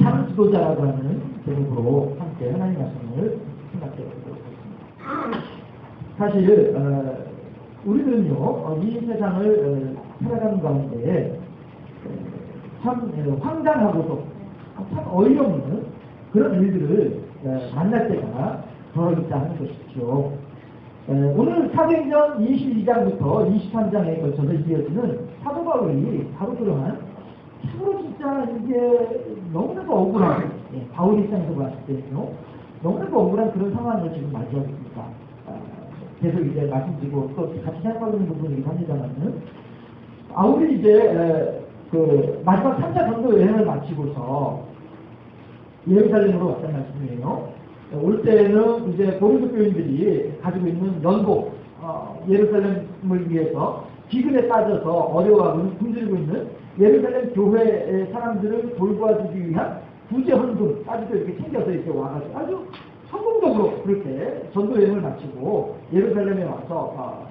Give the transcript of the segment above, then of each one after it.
참 지도자라고 하는 제목으로 함께 하나님 말씀을 생각해 보도록 하겠습니다. 사실 우리들은요 이 세상을 살아가는 가운데 참 황당하고도 참 어이없는 그런 일들을 만날 때가 더 있다 하는 것이죠. 오늘 사도행전 22장부터 23장에 걸쳐서 이어지는 사도 바울이 바로 그러한 참으로 진짜 이게 너무나도 억울한 바울 입장에서 봤을 때는요 너무나도 억울한 그런 상황을 지금 맞이하고 있습니다. 계속 이제 말씀드리고 또 같이 생각하는 부분이긴 합니다만은 바울이 이제 그 마지막 3차 전도 여행을 마치고서 예루살렘으로 왔다는 말씀이에요. 올 때는 이제 고린도 교인들이 가지고 있는 연복, 예루살렘을 위해서 기근에 빠져서 어려워하고 굶주리고 있는 예루살렘 교회의 사람들을 돌봐주기 위한 구제 헌금까지도 이렇게 챙겨서 이렇게 와가지고 아주 성공적으로 그렇게 전도 여행을 마치고 예루살렘에 와서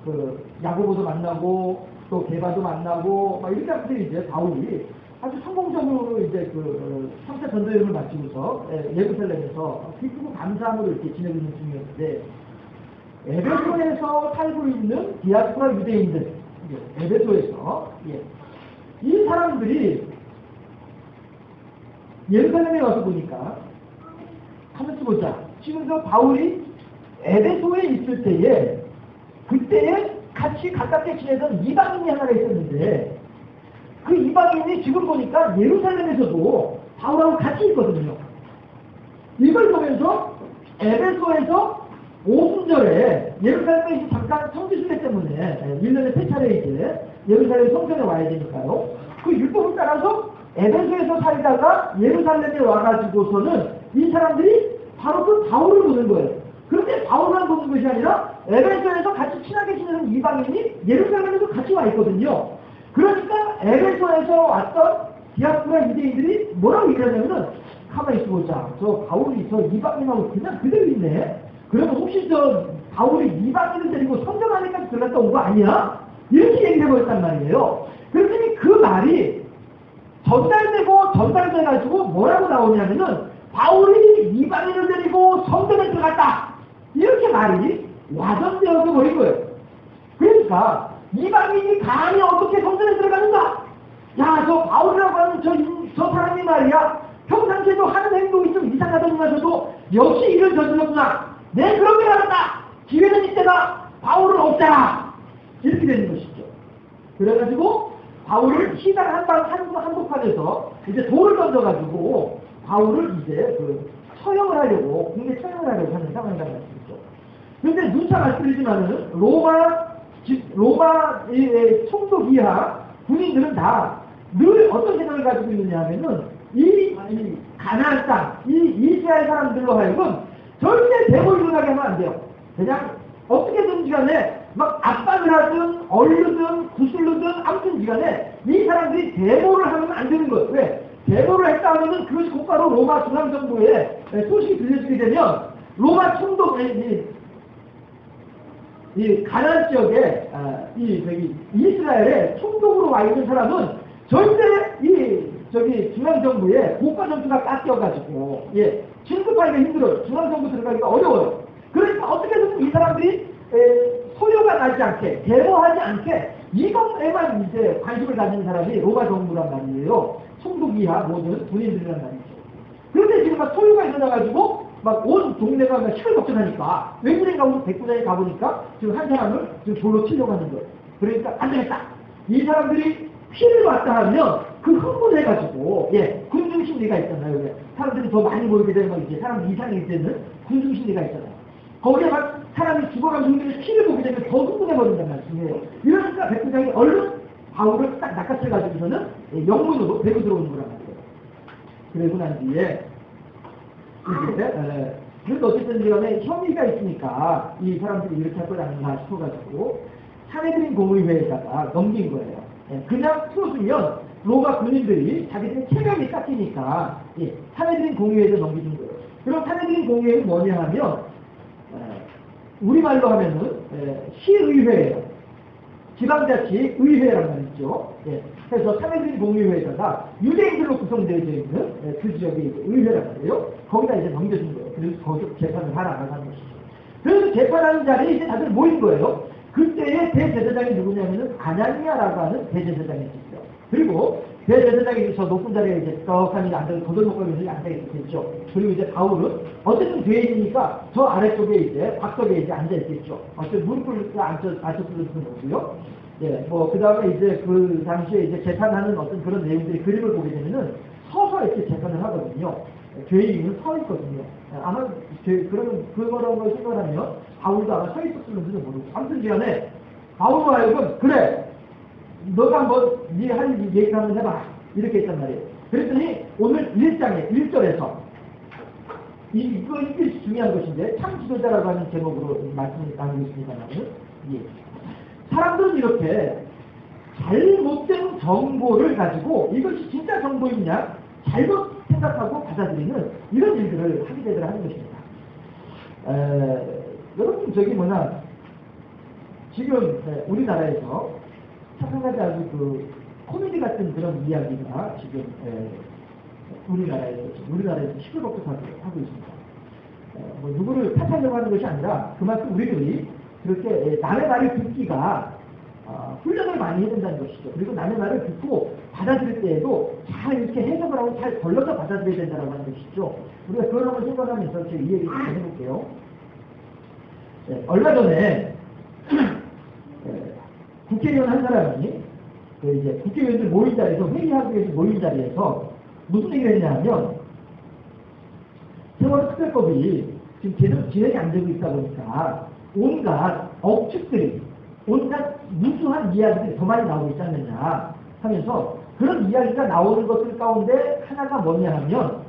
그 야고보도 만나고 또 게바도 만나고 막 이렇게 하면서 이제 바울이 아주 성공적으로 이제 그 3차 전도여행을 마치고서 예루살렘에서 기쁘고 감사함으로 이렇게 지내고 있는 중이었는데 에베소에서 살고 있는 디아스포라 유대인들 에베소에서 이 사람들이 예루살렘에 와서 보니까 하면서 보자 지금 저 바울이 에베소에 있을 때에 그때에 같이 가깝게 지내던 이방인이 하나가 있었는데 그 이방인이 지금 보니까 예루살렘에서도 바울하고 같이 있거든요. 이걸 보면서 에베소에서 오순절에 예루살렘에 잠깐 성지순례 때문에 1년에 3차례 이제 예루살렘 성전에 와야 되니까요. 그 율법을 따라서 에베소에서 살다가 예루살렘에 와가지고서는 이 사람들이 바로 그 바울을 보는 거예요. 그런데 바울만 보는 것이 아니라 에베소에서 같이 친하게 지내는 이방인이 예루살렘에도 같이 와 있거든요. 그러니까 에베소에서 왔던 디아스포라 유대인들이 뭐라고 얘기하냐면은 가만히 있어보자. 저 바울이 저 이방인하고 그냥 그대로 있네. 그러면 혹시 저 바울이 이방인을 데리고 선전하니까 들어갔다 온 거 아니야? 이렇게 얘기를 해버렸단 말이에요. 그랬더니 그 말이 전달돼가지고 뭐라고 나오냐면은 바울이 이방인을 데리고 선전에 들어갔다. 이렇게 말이 와전되어서 버린 거예요. 그러니까 이방인이 감히 어떻게 성전에 들어가는가? 야, 저 바울이라고 하는 저 사람이 말이야. 평상시에도 하는 행동이 좀 이상하더니마저도 역시 일을 저질렀구나. 내 그런 걸 알았다. 기회는 이때다. 바울은 없잖아. 이렇게 되는 것이죠. 그래가지고 바울을 시당 한복판에서 이제 돌을 던져가지고 바울을 이제 그 처형을 하려고 국내 처형을 하려고 하는 상황이라는 말씀이죠. 그런데 누차 말씀드리지만은 로마 총독 이하 군인들은 다 늘 어떤 생각을 가지고 있느냐 하면은 이 가나안 땅, 이 이스라엘 사람들로 하여금 절대 대궐 일어나게 하면 안 돼요. 그냥 어떻게든지 간에 막 압박을 하든 얼르든 구슬르든 아무튼 간에 이 사람들이 데모를 하면 안 되는 거예요. 왜? 데모를 했다 하면은 그것이 곧바로 로마 중앙정부에 소식이 들려지게 되면 로마 총독 이 가나안 지역에 이스라엘의 총독으로 와 있는 사람은 절대 중앙정부에 고가정부가 깎여가지고 진급하기가 힘들어요. 중앙정부 들어가기가 어려워요. 그러니까 어떻게든 이 사람들이 소요가 나지 않게 데모하지 않게 이것에만 이제 관심을 가지는 사람이 로마 정부란 말이에요. 총독 이하 모든 군인들이란 말이죠. 그런데 지금 막 소요가 일어나가지고 막 온 동네가 막 시끌벅적하니까 외국인 가고 백부장에 가보니까 지금 한 사람을 지금 돌로 치려고 하는 거예요. 그러니까 안 되겠다. 이 사람들이 피를 왔다 하면 그 흥분해가지고 군중심리가 있잖아요. 사람들이 더 많이 모이게 되면 이제 사람 이상이 되는 군중심리가 있잖아요. 거기에 막 사람이 죽어가지고 피를 보게 되면 더 흥분해버린단 말씀이에요. 이러니까 백부장이 얼른 바울을 딱 낚아채가지고서는 영문으로 데리고 들어오는 거란 말이에요. 그러고 난 뒤에 그래도 어쨌든 간에 혐의가 있으니까 이 사람들이 이렇게 할 걸 아닌가 싶어가지고 사내들인 공의회에다가 넘긴 거예요. 그냥 풀어주면 로마 군인들이 자기들의 체감이 깎이니까 사내들인 공의회에서 넘기는 거예요. 그럼 사내들인 공의회는 뭐냐 하면 우리말로 하면은 시의회예요. 지방자치 의회란 말이죠. 해서 사내주의 공유회에다가 유대인들로 구성되어 있는 그 지역의 의회라고 해요. 거기다 이제 넘겨준 거예요. 그래서 거기서 재판을 하라고 하는 것이죠. 그래서 재판하는 자리에 이제 다들 모인 거예요. 그때의 대제사장이 누구냐면은 아나니아라고 하는 대제사장이 있었죠. 그리고 대제사장이 저 높은 자리에 이제 떡하니 앉아서 도돌목걸이에서 앉아있었겠죠. 그리고 이제 바울은 어쨌든 죄인이니까 저 아래쪽에 이제 곽석에 이제 앉아있겠죠. 어쨌든 무릎을 앉혀쓰는 거고요. 예, 그 다음에 이제 그 당시에 이제 재판하는 어떤 그런 내용들이 그림을 보게 되면은 서서 이렇게 재판을 하거든요. 죄인은 서 있거든요. 아마 그런 그런 걸 생각하면 바울도 아마 서 있었을지도 모르고 아무튼 시간에 바울로 하여금 그래 너가 한번 네 할 얘기 한번 해봐 이렇게 했단 말이에요. 그랬더니 오늘 1장에 1절에서 이거 중요한 것인데 참 지도자라고 하는 제목으로 말씀을 나누고 있습니다만 예. 사람들은 이렇게 잘못된 정보를 가지고 이것이 진짜 정보이냐 잘못 생각하고 받아들이는 이런 일들을 하게 되더라 하는 것입니다. 여러분 지금 우리나라에서 착각하지 아주 그 코미디 같은 그런 이야기가 지금 우리나라에서 시끌벅적하고 있습니다. 누구를 탓하려고 하는 것이 아니라 그만큼 우리들이 그렇게 남의 말을 듣기가 훈련을 많이 해야 된다는 것이죠. 그리고 남의 말을 듣고 받아들일 때에도 잘 이렇게 해석을 하고 잘 걸러서 받아들여야 된다고 하는 것이죠. 우리가 그런 걸 생각하면서 제 이 얘기를 좀 해볼게요. 얼마 전에 국회의원 한 사람이 이제 국회의원들 모인 자리에서 회의하기 위해서 모인 자리에서 무슨 얘기를 했냐 하면 세월호 특별법이 지금 제대로 진행이 안 되고 있다 보니까 온갖 억측들이 온갖 무수한 이야기들이 더 많이 나오고 있지 않느냐 하면서 그런 이야기가 나오는 것들 가운데 하나가 뭐냐 하면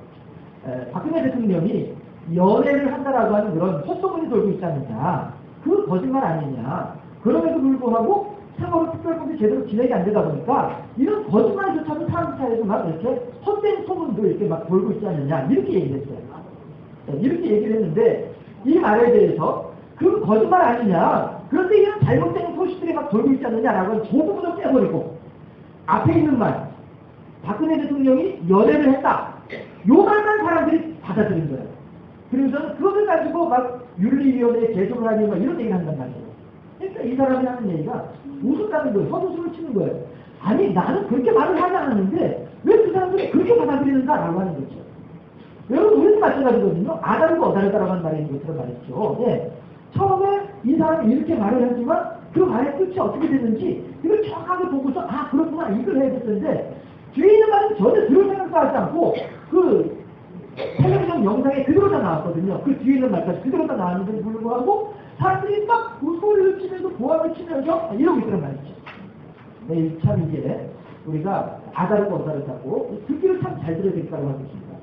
박근혜 대통령이 연애를 한다라고 하는 그런 헛소문이 돌고 있지 않느냐 그 거짓말 아니냐 그럼에도 불구하고 세월호 특별법이 제대로 진행이 안 되다 보니까 이런 거짓말조차도 사람 사이에서 막 이렇게 헛된 소문도 이렇게 막 돌고 있지 않느냐 이렇게 얘기를 했어요. 이렇게 얘기를 했는데 이 말에 대해서 그 거짓말 아니냐 그런데 이런 잘못된 소식들이 막 돌고 있지 않느냐라고 그 부분을 빼버리고 앞에 있는 말 박근혜 대통령이 연애를 했다 요 말만 사람들이 받아들인 거예요. 그래서 그것을 가지고 막 윤리위원회에 제소를 하니 막 이런 얘기를 한단 말이에요. 그러니까 이 사람이 하는 얘기가 웃었다는 거예요. 헛웃음을 치는 거예요. 아니 나는 그렇게 말을 하지 않았는데 왜 그 사람들이 그렇게 받아들이는가라고 하는 거죠. 여러분 우리도 마찬가지거든요. 아다르고 어다르다라고 하는 말이 있는 것처럼 말이죠. 네. 처음에 이 사람이 이렇게 말을 하지만 그 말의 끝이 어떻게 됐는지 이걸 정확하게 보고서 아 그렇구나 이걸 해야 됐는데 뒤에 있는 말은 전혀 들을 생각도 하지 않고 그 텔레비전 영상에 그대로 다 나왔거든요. 그 뒤에 있는 말까지 그대로 다 나왔는데도 불구하고 사람들이 막 소리를 치면서 보합을 치면서 이러고 있더란 말이죠. 네, 참 이게 우리가 아다르고 어다르다고 듣기를 참 잘 들어야 되겠다고 하는 것입니다.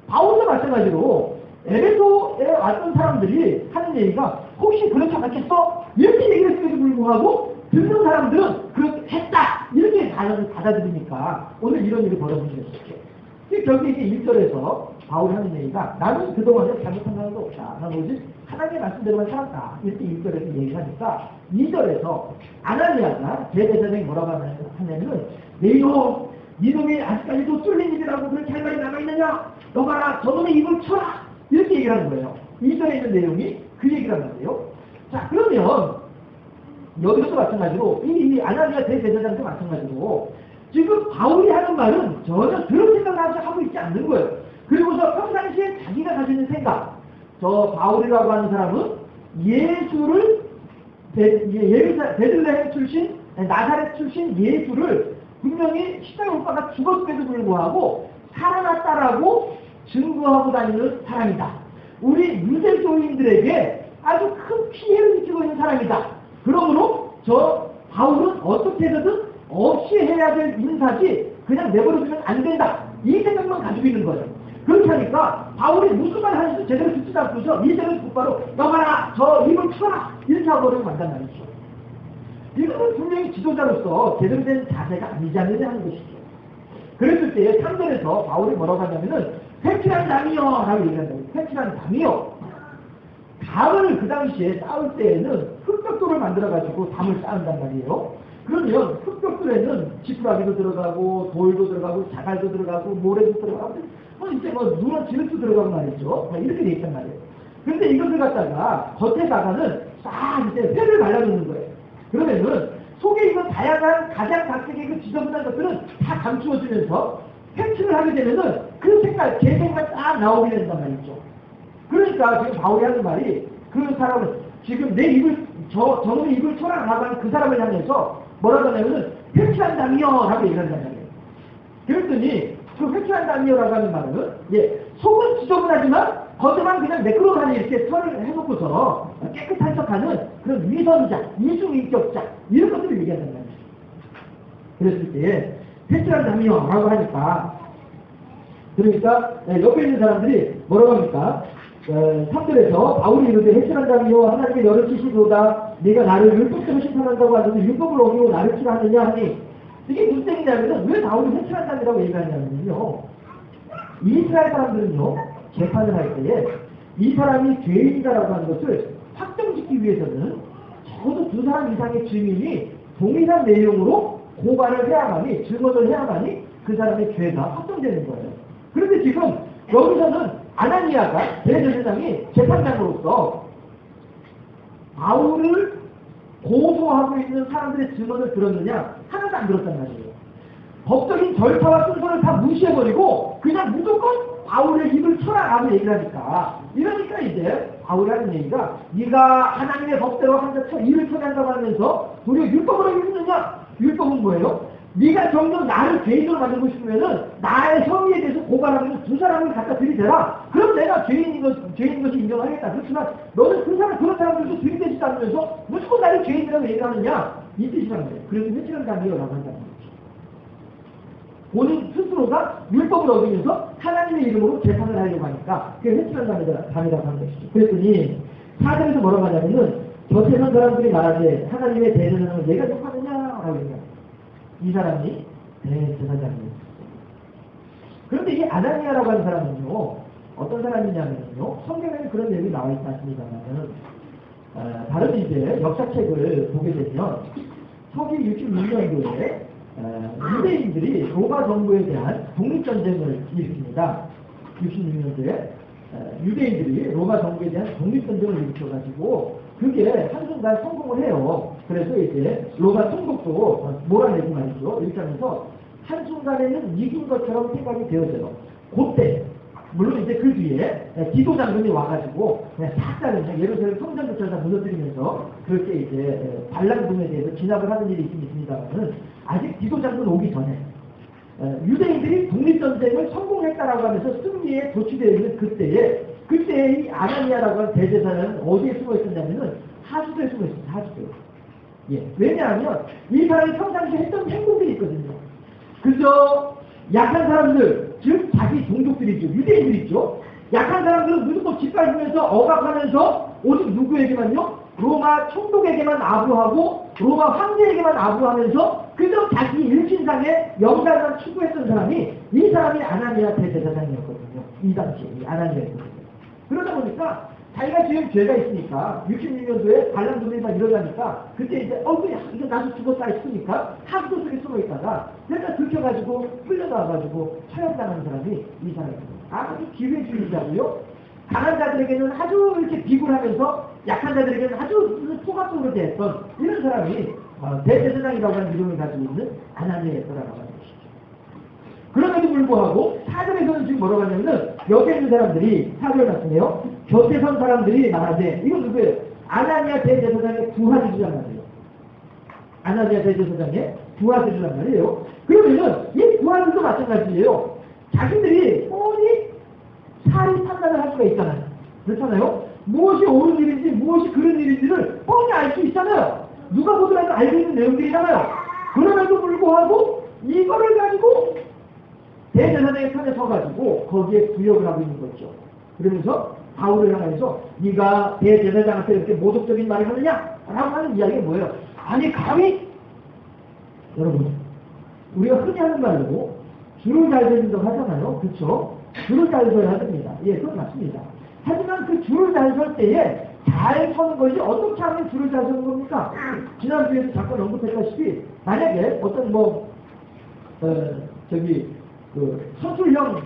바울도 마찬가지로 에베소에 왔던 사람들이 하는 얘기가 혹시 그렇지 않았겠어? 이렇게 얘기를 했음에도 불구하고 듣는 사람들은 그렇게 했다! 이렇게 받아들이니까 오늘 이런 일이 벌어지겠죠. 결국 이게 1절에서 바울이 하는 얘기가 나는 그동안에 잘못한 것도 없다. 나는 오직 하나님의 말씀대로만 살았다. 이렇게 1절에서 얘기하니까 2절에서 아나니아가 대제사장이 뭐라고 하냐면은 이놈이 아직까지도 뚫린 입이라고 그렇게 할 말이 남아있느냐? 너 봐라 저놈의 입을 쳐라! 이렇게 얘기를 하는 거예요. 2절에 있는 내용이 그 얘기를 하는 거예요. 자 그러면 여기서도 마찬가지로 이 아나니아 대제사장도 마찬가지로 지금 바울이 하는 말은 전혀 그런 생각을 하고 있지 않는 거예요. 그리고서 평상시에 자기가 가지는 생각, 저 바울이라고 하는 사람은 예수를 베들레헴 출신, 나사렛 출신 예수를 분명히 십자가 못 박아 죽었음에도 불구하고 살아났다라고 증거하고 다니는 사람이다. 우리 유대교인들에게 아주 큰 피해를 미치고 있는 사람이다. 그러므로 저 바울은 어떻게 해서든 없이 해야 될 인사지 그냥 내버려두면 안 된다. 이 생각만 가지고 있는 거예요. 그렇게 하니까 바울이 무슨 말 하는지 제대로 듣지도 않고서 이제는 곧바로 너가라 저 입을 쳐라 이렇게 하고 만단 말이죠. 이거는 분명히 지도자로서 제대로 된 자세가 아니지 않느냐 하는 것이죠. 그랬을 때 3절에서 바울이 뭐라고 하냐면은 회칠한 담이요 라고 얘기한다고. 회칠한 담이요. 담을 그 당시에 쌓을 때에는 흙벽돌을 만들어가지고 담을 쌓는단 말이에요. 그러면 흙벽돌에는 지푸라기도 들어가고 돌도 들어가고 자갈도 들어가고 모래도 들어가고 이제 누런 지흙도 들어가고 말이죠. 이렇게 돼 있단 말이에요. 그런데 이것을 갖다가 겉에다가는 싹 이제 쇠를 발라주는 거예요. 그러면은 속에 있는 다양한 가장 각색의 그 지저분한 것들은 다 감추어지면서 패치를 하게 되면은 그 색깔, 제 색깔 딱 나오게 된단 말이죠. 그러니까 지금 바울이 하는 말이 그 사람은 지금 내 입을 저놈의 입을 쳐라 나가는 그 사람을 향해서 뭐라고 하냐면은 회치한다며 라고 얘기한단 말이에요. 그랬더니 그 회치한다며라고 하는 말은 속은 지저분하지만 겉에만 그냥 매끄러하니 이렇게 털을 해놓고서 깨끗한 척하는 그런 위선자, 이중인격자 이런 것들을 얘기한단 말이에요. 그랬을 때 회치한다며 라고 하니까 그러니까 옆에 있는 사람들이 뭐라고 합니까? 3절에서 바울이 이르되 회칠한다며 하나님의 열을 치시도다 네가 나를 율법대로 심판한다고 하는데 율법을 어기고 나를 치라느냐 하니 이게 무슨 얘기냐면 왜 바울이 회칠한다고 얘기하냐면요 이스라엘 사람들은요 재판을 할 때에 이 사람이 죄인이다라고 하는 것을 확정짓기 위해서는 적어도 2사람 이상의 증인이 동일한 내용으로 고발을 해야만이 증언을 해야만이 그 사람의 죄가 확정되는 거예요. 그런데 지금 여기서는 아나니아가 대제사장이 재판장으로서 바울을 고소하고 있는 사람들의 증언을 들었느냐? 하나도 안 들었단 말이에요. 법적인 절차와 순서를 다 무시해버리고 그냥 무조건 바울의 입을 쳐라라고 얘기를 하니까 이러니까 이제 바울이 하는 얘기가 네가 하나님의 법대로 한자 입을 쳐낸다고 하면서 우리가 율법으로 읽느냐? 율법은 뭐예요? 네가 정녕 나를 죄인으로 만들고 싶으면은 나의 성의에 대해서 고발하면 2사람을 갖다 들이대라. 그럼 내가 죄인인 것이 인정하겠다. 그렇지만 너는 그런 사람들도 들이대지도 않으면서 무조건 나를 죄인이라고 얘기하느냐? 이 뜻이라는 거예요. 그래서 회칠한다며라고 한다는 거죠. 본인 스스로가 율법을 어기면서 하나님의 이름으로 재판을 하려고 하니까 그게 회칠한다며라고 하는 것이죠. 그랬더니 4절에서 뭐라고 하냐면은 곁에 선 사람들이 말하되 하나님의 대제사장을 내가 욕하느냐라고 얘기해요. 이 사람이 대제사장이에요. 그런데 이 아나니아라고 하는 사람은요, 어떤 사람이냐면요, 성경에는 그런 내용이 나와 있지 않습니다만, 다른 이제 역사책을 보게 되면, 서기 66년도에 유대인들이 로마 정부에 대한 독립전쟁을 일으킵니다. 66년도에 유대인들이 로마 정부에 대한 독립전쟁을 일으켜가지고, 그게 한순간 성공을 해요. 그래서 이제 로마 총독도 몰아내고 말이죠. 이렇게 하면서 한순간에는 이긴 것처럼 생각이 되어져요. 그때 물론 이제 그 뒤에 디도 장군이 와가지고 그냥 싹 다른 예루살렘 성전부터 다 무너뜨리면서 그렇게 이제 반란군에 대해서 진압을 하는 일이 있긴 있습니다만은 아직 디도 장군 오기 전에 유대인들이 독립전쟁을 성공했다라고 하면서 승리에 도취되어 있는 그때에 이 아나니아라고 하는 대제사장은 어디에 숨어 있었냐면은 하수도에 숨어 있습니다. 하수도. 왜냐하면 이 사람이 평상시에 했던 행동들이 있거든요. 그저 약한 사람들, 즉 자기 종족들이죠. 유대인들 있죠. 약한 사람들은 무조건 짓밟으면서 억압하면서 오직 누구에게만요? 로마 총독에게만 아부하고 로마 황제에게만 아부하면서 그저 자기 일신상의 영달만 추구했던 사람이 이 사람이 아나니아 대제사장이었거든요. 이 당시에 이 아나니아였거든요. 그러다 보니까 자기가 지금 죄가 있으니까 66년도에 반란군이 막 이러자니까 그때 이제 이거 나도 죽었다 했으니까 하수도 속에 숨어 있다가 내가 들켜가지고 끌려나와가지고 처형당하는 사람이 이 사람입니다. 아주 기회주의자고요. 강한 자들에게는 아주 이렇게 비굴하면서 약한 자들에게는 아주 포괄적으로 대했던 이런 사람이 대제사장이라고 하는 이름을 가지고 있는 아나니아였다라고 하는 것이죠. 그럼에도 불구하고 사절에서는 지금 뭐라고 하냐면 여기에 있는 사람들이 사절 같은데요. 곁에 선 사람들이 말하되 이건 누구예요? 아나니아 대제사장의 부하들이란 말이에요. 아나니아 대제사장의 부하들이란 말이에요. 그러면은 이 부하들도 마찬가지예요. 자기들이 뻔히 사리 판단을 할 수가 있잖아요. 그렇잖아요? 무엇이 옳은 일인지 무엇이 그런 일인지를 뻔히 알 수 있잖아요. 누가 보더라도 알고 있는 내용들이잖아요. 그럼에도 불구하고 이거를 가지고 대제사장의 편에 서가지고 거기에 구역을 하고 있는 거죠. 그러면서 바울을 향해서 네가 대제사장한테 이렇게 모독적인 말을 하느냐? 라고 하는 이야기가 뭐예요? 아니 감히 여러분 우리가 흔히 하는 말로 줄을 잘 서는다고 하잖아요. 그렇죠? 줄을 잘 서야 됩니다. 예, 그건 맞습니다. 하지만 그 줄을 잘 설 때에 잘 서는 것이 어떻게 하면 줄을 잘 서는 겁니까? 지난주에도 잠깐 언급했다시피 만약에 어떤 선출형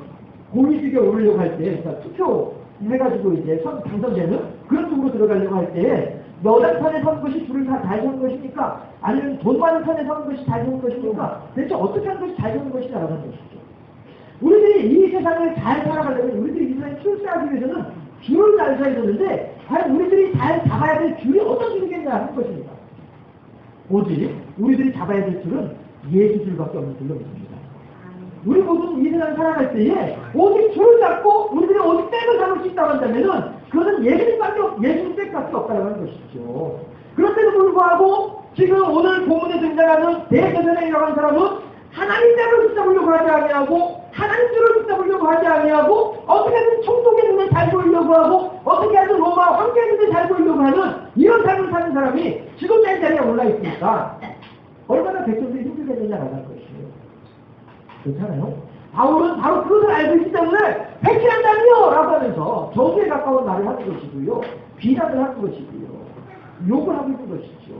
고위직에 오르려고 할 때, 그러니까 투표해가지고 이제 당선되는 그런 쪽으로 들어가려고 할 때, 여당 편에 선 것이 줄을 다 잘 선 것이니까, 아니면 돈 많은 편에 선 것이 잘 선 것이니까, 대체 어떻게 하는 것이 잘 선 것이냐라고 하는 것이죠. 우리들이 이 세상을 잘 살아가려면, 우리들이 이 세상에 출세하기 위해서는 줄을 잘 서야 되는데, 과연 우리들이 잘 잡아야 될 줄이 어떤 줄이겠냐 하는 것입니다. 오직 우리들이 잡아야 될 줄은 예수 줄밖에 없는 줄로 믿습니다. 우리 모두는 이 세상을 살아갈 때에 오직 줄을 잡고 우리들이 오직 백을 잡을 수 있다고 한다면은 그것은 예수님 백밖에 없다고 하는 것이죠. 그런데도 불구하고 지금 오늘 본문에 등장하는 대제사장이라고 하는 사람은 하나님 백을 붙잡으려고 하지 아니하고 하나님 줄을 붙잡으려고 하지 아니하고 어떻게든 총독의 눈에 잘 보이려고 하고 어떻게 하든 로마 황제의 눈에 잘 보이려고 하는 이런 삶을 사는 사람이 지도자의 자리에 올라있으니까 얼마나 백성들이 힘들겠느냐라고 하는 것이에요. 그렇잖아요? 바울은 바로 그것을 알고 있기 때문에 백신한다니요! 라고 하면서 저주에 가까운 말을 하는 것이고요. 비난을 하는 것이고요. 욕을 하고 있는 것이죠.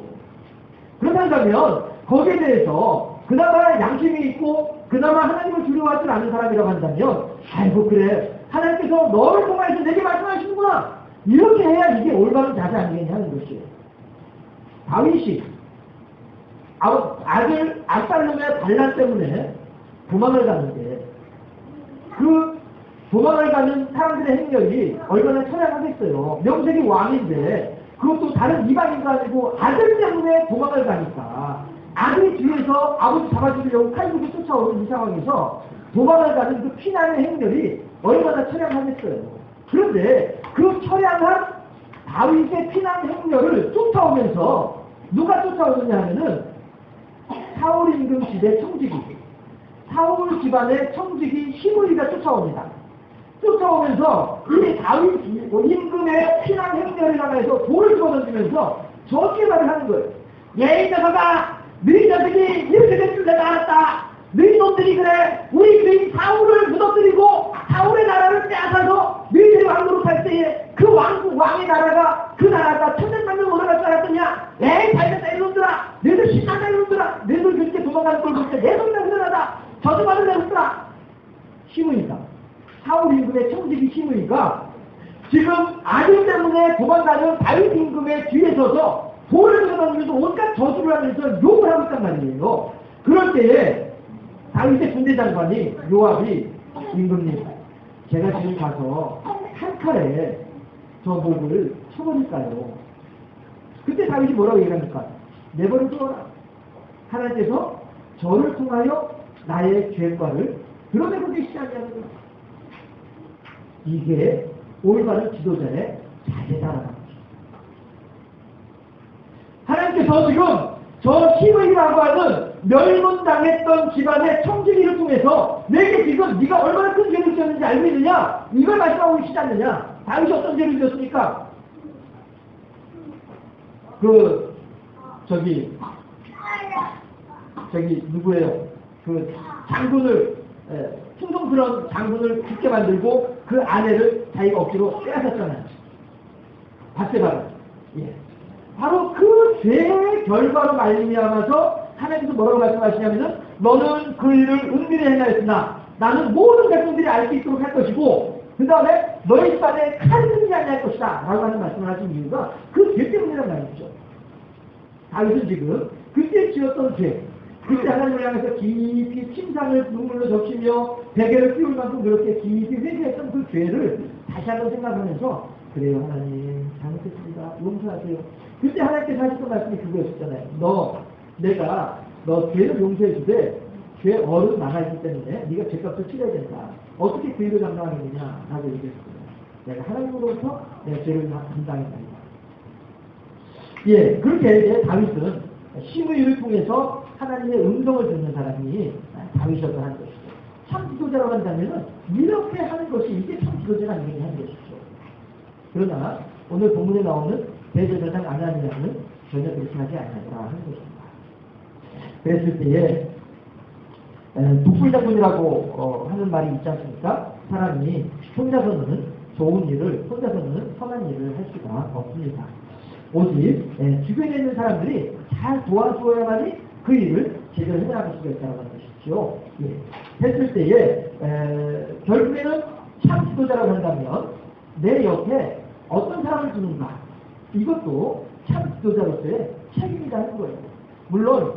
그렇다면 거기에 대해서 그나마 양심이 있고 그나마 하나님을 두려워하지 않는 사람이라고 한다면 아이고 그래 하나님께서 너를 통해서 내게 말씀하시는구나 이렇게 해야 이게 올바른 자세 아니겠냐 하는 것이에요. 다윗이 아들 압살롬의 반란 때문에 도망을 가는데 그 도망을 가는 사람들의 행렬이 얼마나 처량하겠어요. 명색이 왕인데 그것도 다른 이방인도 아니고 아들 때문에 도망을 가니까 아들이 뒤에서 아버지 잡아주려고 칼국이 쫓아오는 이 상황에서 도망을 가는 그 피난의 행렬이 얼마나 처량하겠어요. 그런데 그 처량한 다윗의 피난 행렬을 쫓아오면서 누가 쫓아오느냐 하면은 사울 임금 시대 청지기 사울 집안의 청지기 시므이가 쫓아옵니다. 쫓아오면서 이 다윗 임금의 피난 행렬을 향해서 돌을 집어던지면서 저렇게 말을 하는 거예요. 이 녀석아 너희 자식이 이렇게 될 줄 내가 알았다. 너희 놈들이 그래 우리 주인 사울을 무너뜨리고 사울의 나라를 빼앗아서 너희들이 왕으로 살 때에 그 왕의 나라가 그 나라가 천년만년 올라갈 줄 알았더냐. 에이 잘됐다 이놈들아 너희들 신난다 이놈들아 너희들 그렇게 도망가는 걸 볼 때 내 손이나 흔들하다 저주받을 내놓더라. 시므이다. 사울 임금의 청지기 시므이가 지금 아들 때문에 도망가는 다윗 임금의 뒤에 서서 돌을 들어다니면서 온갖 저주를 하면서 욕을 하고 있단 말이에요. 그럴 때에 다윗의 군대 장관이 요압이 임금님 제가 지금 가서 한 칼에 저 목을 쳐버릴까요? 그때 다윗이 뭐라고 얘기합니까? 내버려 두어라. 하나님께서 저를 통하여 나의 죄과를 드러내고 계시지 않냐는 거예요. 이게 올바른 지도자의 자세다라는 거죠. 하나님께서 지금 저 시므이라고 하는 멸문당했던 집안의 청지기를 통해서 내게 지금 네가 얼마나 큰 죄를 지었는지 알고 있느냐? 이걸 말씀하고 계시지 않느냐? 다윗이 어떤 죄를 지었습니까? 누구예요? 그 장군을 충성스러운 장군을 죽게 만들고 그 아내를 자기가 억지로 빼앗았잖아요. 바세바를. 예. 바로 그 죄의 결과로 말미암아서 하나님께서 뭐라고 말씀하시냐면은 너는 그 일을 은밀히 행하였으나 나는 모든 백성들이 알 수 있도록 할 것이고 그 다음에 너희 집안에 칼이 들지 아니할 것이다 라고 하는 말씀을 하신 이유가 그 죄 때문이란 말이죠. 다윗은 지금 그때 지었던 죄 그때 하나님을 향해서 깊이 침상을 눈물로 적시며 베개를 띄울 만큼 그렇게 깊이 회개했던 그 죄를 다시 한번 생각하면서 그래요 하나님 잘못했습니다 용서하세요. 그때 하나님께서 하셨던 말씀이 그거였잖아요. 내가 너 죄를 용서해 주되 죄 어른 나가있기 때문에 네가 죄값을 치러야 된다. 어떻게 그 일을 감당하겠느냐 라고 얘기했어요. 내가 하나님으로부터 내 죄를 감당했다. 예, 그렇게 이제 다윗은 시므이를 통해서 하나님의 음성을 듣는 사람이 다윗이었던 하는 것이죠. 참 지도자라고 한다면은 이렇게 하는 것이 이게 참 지도자가 아니겠냐 하는 것이죠. 그러나 오늘 본문에 나오는 대제사장 아나니아는 전혀 그렇게 하지 않았다 하는 것입니다. 그랬을 때에 독불장군이라고 하는 말이 있지 않습니까? 사람이 혼자서는 좋은 일을, 혼자서는 선한 일을 할 수가 없습니다. 오직 주변에 있는 사람들이 잘 도와주어야만이 그 일을 제대로 해나갈 수가 있다는 것이죠. 예. 했을 때에 결국에는 참 지도자라고 한다면 내 옆에 어떤 사람을 두는가, 이것도 참 지도자로서의 책임이라는 거예요. 물론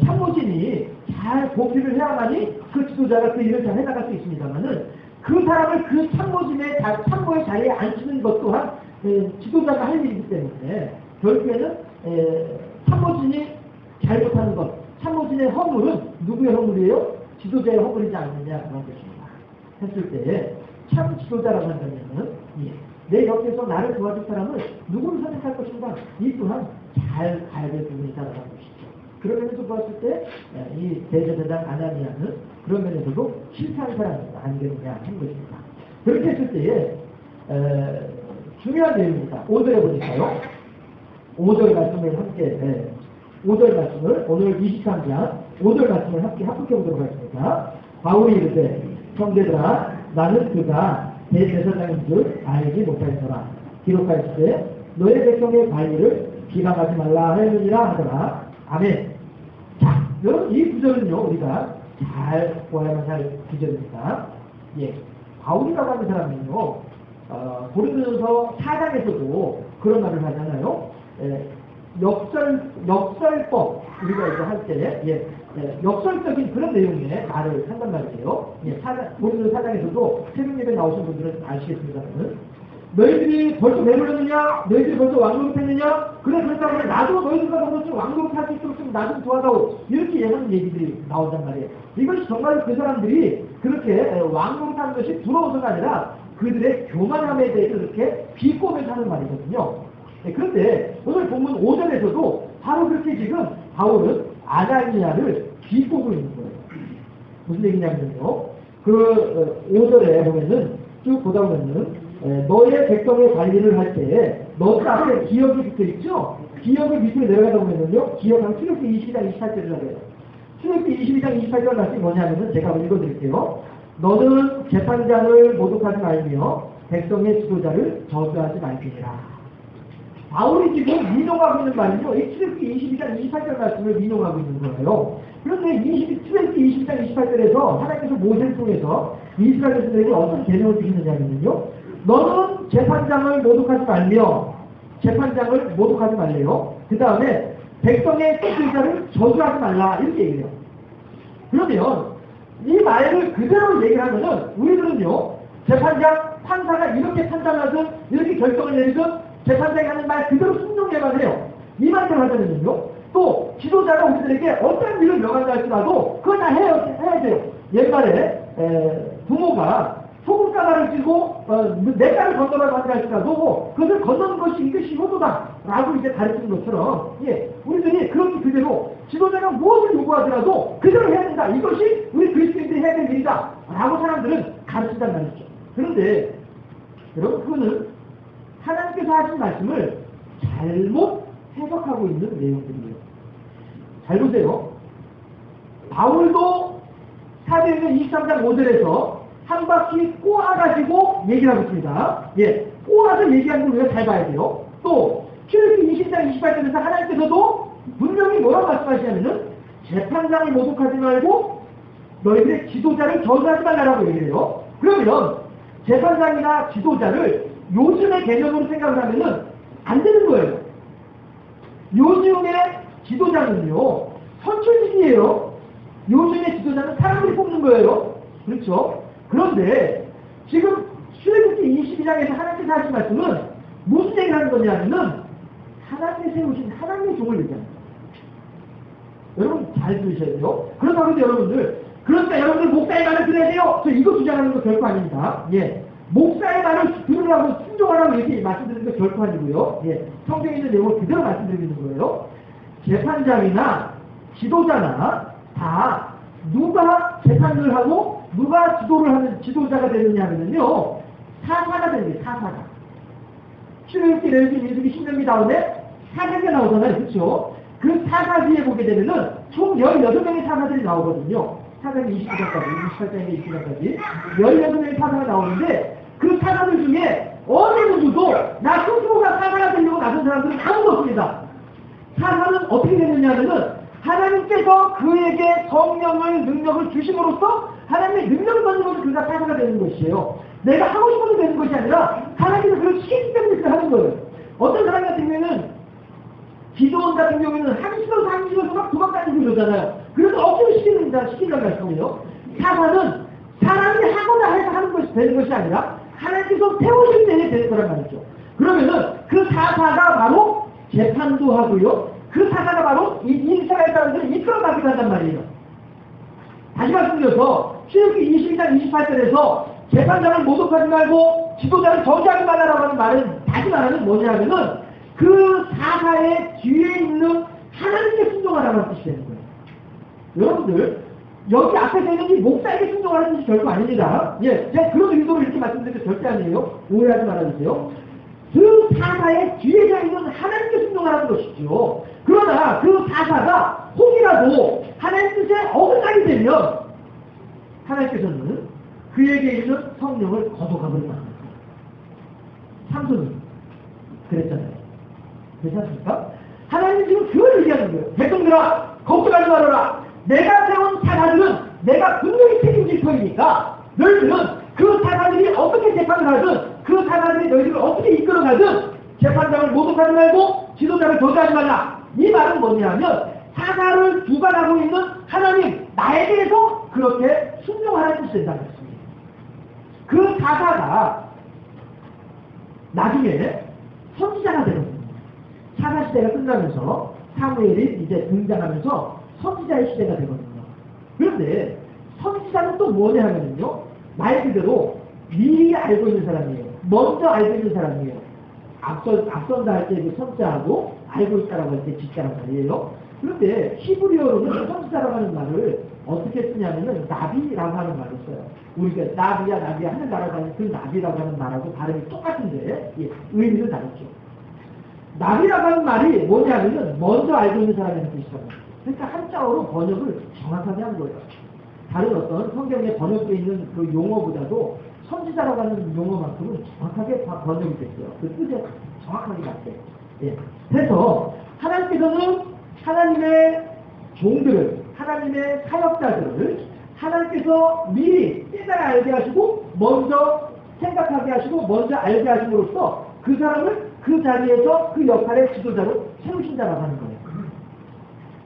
참모진이 잘 보필을 해야만이 그 지도자가 그 일을 잘 해나갈 수 있습니다만은, 그 사람을 그 참모의 자리에 앉히는 것 또한 지도자가 할 일이기 때문에, 결국에는 참모진이 잘못하는 것, 참모진의 허물은 누구의 허물이에요? 지도자의 허물이지 않느냐, 그런 것입니다. 했을 때 참 지도자라고 한다면은, 내 옆에서 나를 도와줄 사람을 누구를 선택할 것인가, 이 또한 잘 가야 될 부분이다라는 것이죠. 그런 면에서 보았을 때 이 대제사장 아나니아는 그런 면에서도 실패한 사람이 아니겠느냐 하는 것입니다. 그렇게 했을 때에 중요한 내용입니다. 5절에 보니까요, 5절 말씀을 함께 5절 말씀을 오늘 23장 5절 말씀을 함께 합독해 보도록 하겠습니다. 바울이 이르되 형제들아, 나는 그가 대제사장인 줄 알지 못하였노라. 기록하였을 너의 백성의 관리를 비방하지 말라 하였느니라 하더라. 아멘. 자, 여러분, 이 구절은요, 우리가 잘 보아야만 할 구절입니다. 예, 바울이라고 하는 사람은요, 고린도전서 4장에서도 그런 말을 하잖아요. 역설법, 우리가 이제 할 때, 역설적인 그런 내용의 말을 한단 말이에요. 고린도전서 4장에서도 새벽 예배 나오신 분들은 아시겠습니다만, 너희들이 벌써 배불렀느냐? 너희들이 벌써 왕노릇했느냐? 그래, 그렇다고 하면 나도 너희들과 더불어 좀 왕노릇할 수 있도록 좀 나 좀 도와다오. 이렇게 하는 얘기들이 나온단 말이에요. 이것이 정말 그 사람들이 그렇게 왕노릇하는 것이 부러워서가 아니라 그들의 교만함에 대해서 이렇게 비꼬면서 하는 말이거든요. 그런데 오늘 본문 5절에서도 바로 그렇게 지금 바울은 아나니아를 비꼬고 있는 거예요. 무슨 얘기냐면요, 그 5절에 보면은 쭉 보다 보면은 너의 백성의 관리를 할 때 너들 앞에 기억이 붙어 있죠? 기억을 밑으로 내려가다 보면은요, 기억한 출애굽기 22장 28절이라고 해요. 출애굽기 22장 28절 말씀이 뭐냐면은 제가 한번 읽어드릴게요. 너는 재판장을 모독하지 말며 백성의 지도자를 저주하지 말지니라. 바울이 지금 민용하고 있는 말은요, 이 출애굽기 22장 28절 말씀을 민용하고 있는 거예요. 그런데 출애굽기 22장 28절에서 하나님께서 모세를 통해서 이스라엘 백성들에게 어떤 계명을 주시느냐면요, 너는 재판장을 모독하지 말며, 재판장을 모독하지 말래요. 그 다음에 백성의 지도자를 저주하지 말라, 이렇게 얘기해요. 그러면 이 말을 그대로 얘기를 하면은 우리들은요, 재판장, 판사가 이렇게 판단하든 이렇게 결정을 내리든 재판장이 하는 말 그대로 순종해만 해요. 이 말을 하자면요, 또 지도자가 우리들에게 어떤 일을 명한다 할지라도 그걸 다 해야 돼요. 옛말에 부모가 소금 가마를 쥐고 내 딸을 건너라고 한다 할지라도 그것을 건너는 것이 이것이 효도다 라고 이제 가르치는 것처럼, 우리들이 그렇게 그대로 지도자가 무엇을 요구하더라도 그대로 해야 된다, 이것이 우리 그리스도인들이 해야 될 일이다 라고 사람들은 가르친단 말이죠. 그런데 여러분, 그거는 하나님께서 하신 말씀을 잘못 해석하고 있는 내용들이에요. 잘 보세요. 바울도 사도행전 23장 5절에서 한 바퀴 꼬아가지고 얘기를 하고 있습니다. 꼬아서 얘기하는 걸 우리가 잘 봐야 돼요. 또 출애굽기 20장 28절에서 하나님께서도 분명히 뭐라고 말씀하시냐면은 재판장을 모독하지 말고 너희들의 지도자를 저주하지 말라라고 얘기를 해요. 그러면 재판장이나 지도자를 요즘의 개념으로 생각을 하면은 안 되는 거예요. 요즘의 지도자는요, 선출직이에요. 요즘의 지도자는 사람들이 뽑는 거예요. 그렇죠? 그런데 지금 출애굽기 22장에서 하나님께서 하신 말씀은 무슨 얘기를 하는 거냐면은 하나님이 세우신 하나님의 종을 얘기합니다. 여러분 잘 들으셔야 돼요. 그렇다고 해서 여러분들, 그러니까 여러분들 목사의 말을 들어야 돼요, 저 이거 주장하는 거 결코 아닙니다. 목사의 말을 들으라고 순종하라고 이렇게 말씀드리는 거 결코 아니고요. 성경에 있는 내용을 그대로 말씀드리고 있는 거예요. 재판장이나 지도자나 다 누가 재판을 하고 누가 지도를 하는 지도자가 되느냐 하면요, 사사가 되는 거예요. 사사가. 출애굽기, 레위기, 민수기, 신명기 다음에 사사가 나오잖아요. 그렇죠? 그 사사 뒤에 보게 되면은 총 18명의 사사들이 나오거든요. 사사기 22장까지, 28장에 22장까지 18명의 사사가 나오는데, 그 사사들 중에 어느 누구도 나 스스로가 사사가 되려고 나선 사람들은 아무도 없습니다. 사사는 어떻게 되느냐 하면은 하나님께서 그에게 성령을 능력을 주심으로써 하나님의 능력을 받는 것이 그가 사사가 되는 것이에요. 내가 하고 싶어도 되는 것이 아니라 하나님께서 그걸 시키기 때문에 그렇게 하는 거예요. 어떤 사람 같은 경우에는 기도원 같은 경우에는 한 시간에서 막 도망다니고 이러잖아요. 그래서 억지로 시키려고 하시거든요. 사사는 사람이 하거나 해서 하는 것이 되는 것이 아니라 하나님께서 태워주기 때문에 되는 거란 말이죠. 그러면은 그 사사가 바로 재판도 하고요. 그 사사가 바로 이 이스라엘 사람들을 이끌어가기도 한단 말이에요. 다시 말씀드려서 출애굽기 22장 28절에서 재판장을 모독하지 말고 지도자를 저지하지 말라라고 하는 말은 다시 말하면 뭐냐면은 그 사사의 뒤에 있는 하나님께 순종하라는 뜻이 되는 거예요. 여러분들 여기 앞에 있는 이 목사에게 순종하는 뜻이 결코 아닙니다. 예, 제가 그런 의도로 이렇게 말씀드리는 게 절대 아니에요. 오해하지 말아주세요. 그 사사의 뒤에 있는 하나님께 순종하라는 것이죠. 그러나 그 사사가 혹이라도 하나님 뜻에 어긋나게 되면 하나님께서는 그에게 있는 성령을 거둬가버리면 안 됩니다. 삼손이 그랬잖아요. 그렇지 않습니까? 하나님은 지금 그걸 얘기하는 거예요. 백성들아 걱정하지 말아라. 내가 세운 사사들은 내가 분명히 책임질 터이니까 너희들은 그 사사들이 어떻게 재판을 하든 그 사사들이 너희들을 어떻게 이끌어가든 재판장을 모독하지 말고 지도자를 저지하지 말라. 이 말은 뭐냐면 사사를 주관하고 있는 하나님 나에 대해서 그렇게 순종하라는 뜻이 된다는 것입니다. 그 사사가 나중에 선지자가 되거든요. 사사 시대가 끝나면서 사무엘이 이제 등장하면서 선지자의 시대가 되거든요. 그런데 선지자는 또 뭐냐 하면요. 말 그대로 미리 알고 있는 사람이에요. 먼저 알고 있는 사람이에요. 앞선다 할 때 그 선지자하고 알고 있다라고 할 때 직자란 말이에요. 그런데 히브리어로는 선지자라고 하는 말을 어떻게 쓰냐면은 나비라고 하는 말을 써요. 우리가 나비야 하늘 날아가는 그 나비라고 하는 말하고 발음이 똑같은데 예, 의미는 다르죠. 나비라고 하는 말이 뭐냐면은 먼저 알고 있는 사람의 뜻이라고. 그러니까 한자어로 번역을 정확하게 한 거예요. 다른 어떤 성경에 번역되어 있는 그 용어보다도 선지자라고 하는 용어만큼은 정확하게 번역이 됐어요. 그 뜻에 정확하게 맞게. 예. 그래서 하나님께서는 하나님의 종들을, 하나님의 사역자들을 하나님께서 미리 깨달아 알게 하시고 먼저 생각하게 하시고 먼저 알게 하심으로써 그 사람을 그 자리에서 그 역할의 지도자로 세우신다라고 하는 거예요.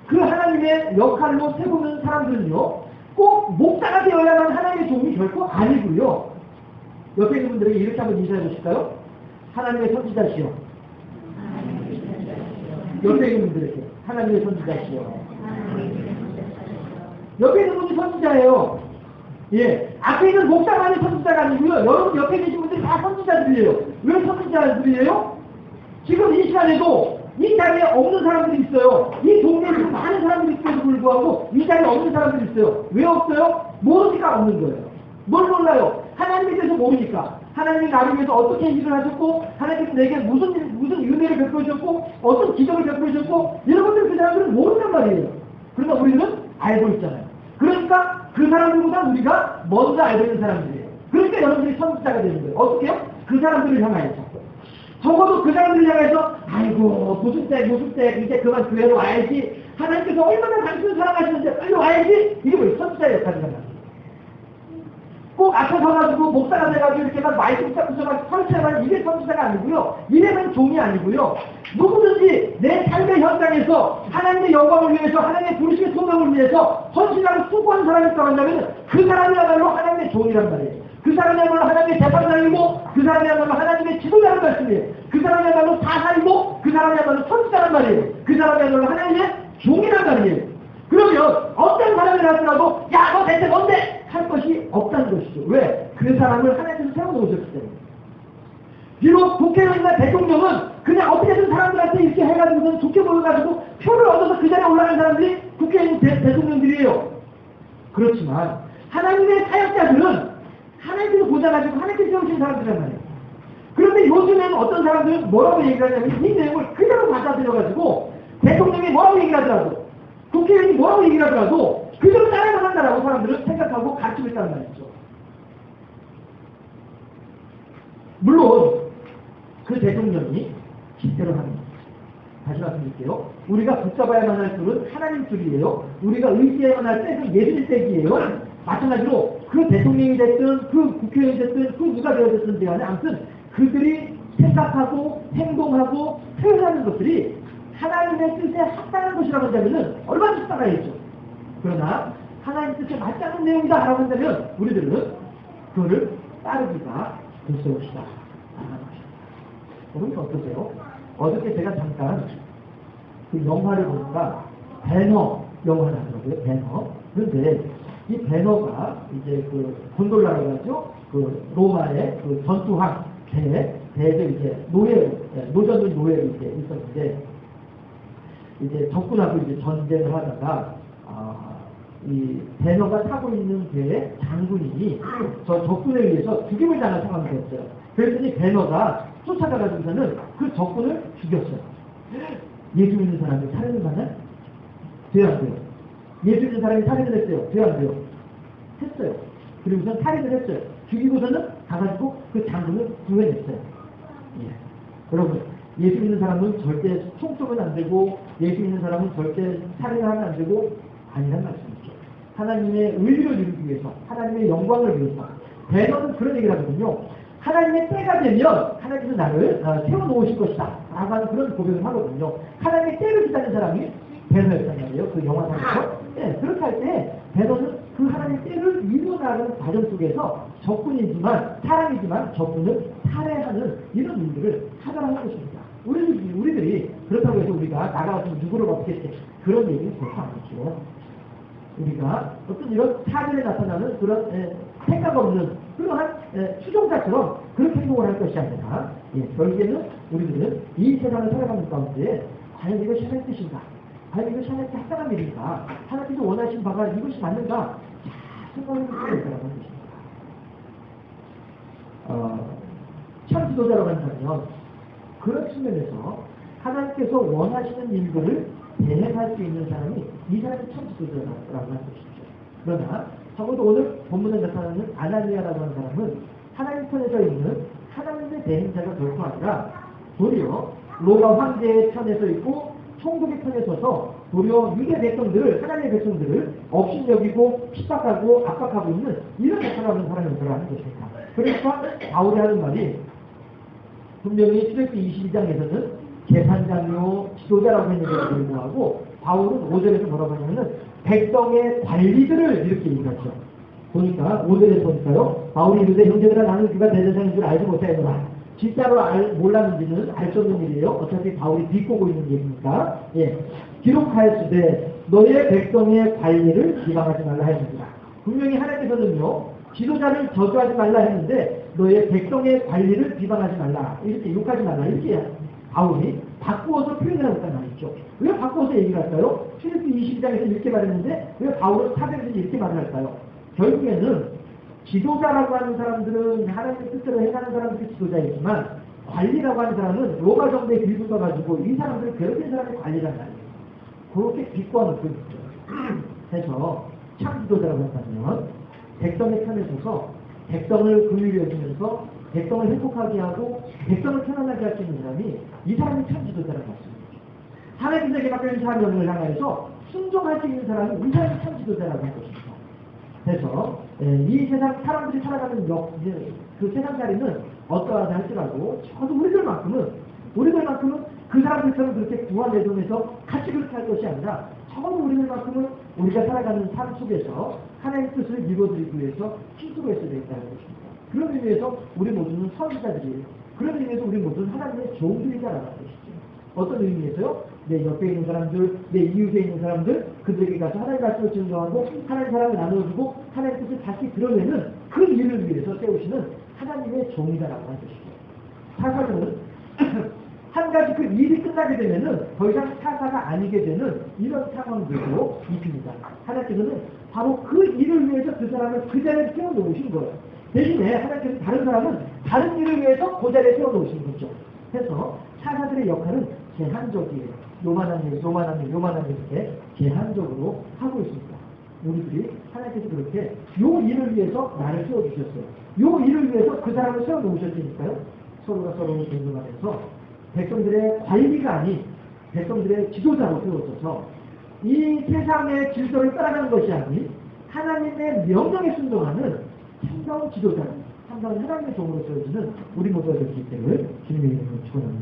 그 하나님의 역할로 세우는 사람들은요, 꼭 목사가 되어야만 하나님의 종이 결코 아니고요. 옆에 있는 분들에게 이렇게 한번 인사해 보실까요? 하나님의 선지자시여. 옆에 있는 분들에게 하나님의 선지자시여. 옆에 있는 분이 선지자예요. 예, 앞에 있는 목사만이 선지자가 아니고요. 여러분 옆에 계신 분들이 다 선지자들이에요. 왜 선지자들이에요? 지금 이 시간에도 이 자리에 없는 사람들이 있어요. 이 동네에 많은 사람들이 있음에도 불구하고 이 자리에 없는 사람들이 있어요. 왜 없어요? 모르니까 없는 거예요. 뭘 몰라요? 하나님에 대해서 모르니까. 하나님이 나를 위해서 어떻게 일을 하셨고 하나님께서 내게 무슨 은혜를 베풀어주셨고 어떤 기적을 베풀어주셨고 이런 것들을 그 사람들은 모른단 말이에요. 그러나 우리는 알고 있잖아요. 그러니까 그 사람들보다 우리가 먼저 알고 있는 사람들이에요. 그러니까 여러분들이 선지자가 되는 거예요. 어떻게 해요? 그 사람들을 향하여서. 적어도 그 사람들을 향해서 아이고 무슨 때 이제 그만 교회로 와야지. 하나님께서 얼마나 당신을 사랑하시는데 빨리 와야지. 이게 뭐 선지자의 역할이란 말이에요. 꼭 앞에 서가지고 목사가 돼가지고 이렇게 막 마이크 잡고서 막 설치하면 이게 선지자가 아니고요. 이래면 종이 아니고요. 누구든지 내 삶의 현장에서 하나님의 영광을 위해서 하나님의 부르심의 소명을 위해서 헌신하고 수고하는 사람이 있다고 한다면 그 사람이야말로 하나님의 종이란 말이에요. 그 사람이야말로 하나님의 재판장이고 그 사람이야말로 하나님의 지도자란 말씀이에요. 그 사람이야말로 사사이고 그 사람이야말로 선지자란 말이에요. 그 사람이야말로 하나님의 종이란 말이에요. 그러면 어떤 사람이 나더라도 야 너 대체 뭔데? 할 것이 없다는 것이죠. 왜? 그 사람을 하나님께서 세워놓으셨기 때문에. 비록 국회의원이나 대통령은 그냥 어떻게든 사람들한테 이렇게 해가지고는 좋게 보여가지고 표를 얻어서 그 자리에 올라간 사람들이 국회의원 대통령들이에요. 그렇지만 하나님의 사역자들은 하나님께서 보장하시고 하나님께서 세우신 사람들이란 말이에요. 그런데 요즘에는 어떤 사람들은 뭐라고 얘기하냐면 이 내용을 그대로 받아들여가지고 대통령이 뭐라고 얘기하더라도 국회의원이 뭐라고 얘기하더라도 그대로 따라만 한다라고 사람들은 생각하고 가르치고 있다는 말이죠. 물론 그 대통령이 기대로 하는 거죠. 다시 말씀드릴게요. 우리가 붙잡아야만 할 줄은 하나님 줄이에요. 우리가 의지해야만 할 때는 예수님 댁이에요. 마찬가지로 그 대통령이 됐든 그 국회의원이 됐든 그 누가 되었든 간에 아무튼 그들이 생각하고 행동하고 표현하는 것들이 하나님의 뜻에 합당한 것이라고 한다면 얼마든지 따라야죠. 그러나 하나님 뜻에 맞지 않는 내용이다 라고 한다면 우리들은 그거를 따르기가 무서울 것이다. 여러분 어떠세요? 어저께 제가 잠깐 그 영화를 보니까 배너 영화를 하더라고요. 배너. 그런데 이 배너가 이제 그 곤돌라라고 하죠. 그 로마의 그 전투함 배에서 이제 노전의 노예로 이제 있었는데 이제 적군하고 이제 전쟁을 하다가 이 배너가 타고 있는 배의 장군이 저 적군에 의해서 죽임을 당한 상황이 되었어요. 그랬더니 배너가 쫓아가가지고서는 그 적군을 죽였어요. 예수 믿는 사람이 살인을 하나? 돼요, 안 돼요? 예수 믿는 사람이 살인을 했어요. 돼요, 안 돼요? 했어요. 그리고선 살인을 했어요. 죽이고서는 가가지고 그 장군을 구해냈어요. 예. 여러분, 예수 믿는 사람은 절대 총 쏘면 안 되고, 예수 믿는 사람은 절대 살인을 하면 안 되고, 아니란 말씀이죠. 하나님의 의를 이루기 위해서, 하나님의 영광을 위해서. 배너는 그런 얘기를 하거든요. 하나님의 때가 되면 하나님은 나를 세워놓으실 것이다 라고 하는 그런 고백을 하거든요. 하나님의 때를 기다리는 사람이 배너였단 말이에요. 그 영화상에서. 네, 그렇게 할 때 배너는 그 하나님의 때를 이루어나가는 과정 속에서 적군이지만 사람이지만 적군을 살해하는 이런 일들을 하더라는 것입니다. 우리들이 그렇다고 해서 우리가 나가서 누구를 어떻게 그런 얘기는 그렇지 않죠. 우리가 어떤 이런 사전에 나타나는 그런 생각 없는 그러한 추종자처럼 그런 행동을 할 것이 아니라 결국에는 우리들은 이 세상을 살아가는 가운데 과연 이것이 하나님의 뜻인가? 과연 이것이 하나님께 합당한 일인가? 하나님께서 원하신 바가 이것이 맞는가? 생각을 해볼 수가 있다는 것입니다. 참 지도자라고 한다면 그런 측면에서 하나님께서 원하시는 일들을 대행할 수 있는 사람이 이 사람이 참 지도자라고 하는 것이죠. 그러나 적어도 오늘 본문에 나타나는 아나니아라고 하는 사람은 하나님 편에 서 있는 하나님의 대행자가 결코 아니라 도리어 로마 황제의 편에 서 있고 총독의 편에 서서 도리어 유대 백성들을 하나님의 백성들을 업신여기고 핍박하고 압박하고 있는 이런 역할을 하는 사람이라는 것입니다. 그러니까 바울이 하는 말이 분명히 출애굽기 22장에서는 재판장이요 지도자라고 했는데도 불구하고 바울은 5절에서 뭐라고 하냐면은 백성의 관리들을 이렇게 얘기하죠. 보니까 5절에 보니까요. 바울이 이르되 형제들아 나는 그가 대제사장인 줄 알지 못하였노라. 진짜로 몰랐는지는 알 수 없는 일이에요. 어차피 바울이 비꼬고 있는 얘기니까. 예. 기록하였으되 너의 백성의 관리를 비방하지 말라 했습니다. 분명히 하나님께서는요. 지도자를 저주하지 말라 했는데 너의 백성의 관리를 비방하지 말라. 이렇게 욕하지 말라. 이렇게 바울이 바꾸어서 표현을 하고 있다는 말이죠. 왜 바꾸어서 얘기를 할까요? 출애굽기 22장에서 이렇게 말했는데 왜 바울은 사백에서 이렇게 말을 할까요? 결국에는 지도자라고 하는 사람들은 하나님의 뜻대로 행하는 사람들이 지도자이지만 관리라고 하는 사람은 로마 정부에 빌붙어 가지고 이 사람들을 괴롭히는 사람이 관리란 말이에요. 그렇게 비꼬는 표현이죠. 그래서 참 지도자라고 한다면 백성의 편에 서서 백성을 긍휼히 여기면서 백성을 행복하게 하고 백성을 편안하게 할 수 있는 사람이 이 사람이 참 지도자라고 했습니다. 하나님에게 맡겨진 사명을 향해서 순종할 수 있는 사람이 이 사람이 참 지도자라고 할 것입니다. 그래서 이 세상 사람들이 살아가는 그 세상자리는 어떠하다 할지라도 저도 우리들만큼은 그 사람들처럼 그렇게 구원내동해서 같이 그렇게 할 것이 아니라 적어도 우리들만큼은 우리가 살아가는 삶 속에서 하나님의 뜻을 이루어드리기 위해서 힘쓰고 있어야 되겠다는 것입니다. 그런 의미에서 우리 모두는 선지자들이에요. 그런 의미에서 우리 모두는 하나님의 종들이다라는 것이죠. 어떤 의미에서요? 내 옆에 있는 사람들, 내 이웃에 있는 사람들, 그들에게 가서 하나님의 말씀을 증거하고 하나님의 사랑을 나눠주고 하나님의 뜻을 다시 드러내는 그 일을 위해서 세우시는 하나님의 종이다라고 하는 것이죠. 사사는 한 가지 그 일이 끝나게 되면은 더 이상 사사가 아니게 되는 이런 상황들도 있습니다. 하나님께서는 바로 그 일을 위해서 그 사람을 그 자리에 세워놓으신 거예요. 대신에 하나님께서 다른 사람은 다른 일을 위해서 그 자리에 세워놓으신 거죠. 그래서 사사들의 역할은 제한적이에요. 요만한 일 이렇게 제한적으로 하고 있습니다. 우리들이 하나님께서 그렇게 요 일을 위해서 나를 세워주셨어요. 요 일을 위해서 그 사람을 세워놓으셨으니까요. 서로가 서로를 존중하면서 백성들의 관리가 아닌 백성들의 지도자로 세워져서 이 세상의 질서를 따라가는 것이 아닌 하나님의 명령에 순종하는 참다운 지도자, 참다운 하나님의 종으로 세워지는 우리 모두가 될 수 있기를 주님의 이름으로 축원합니다.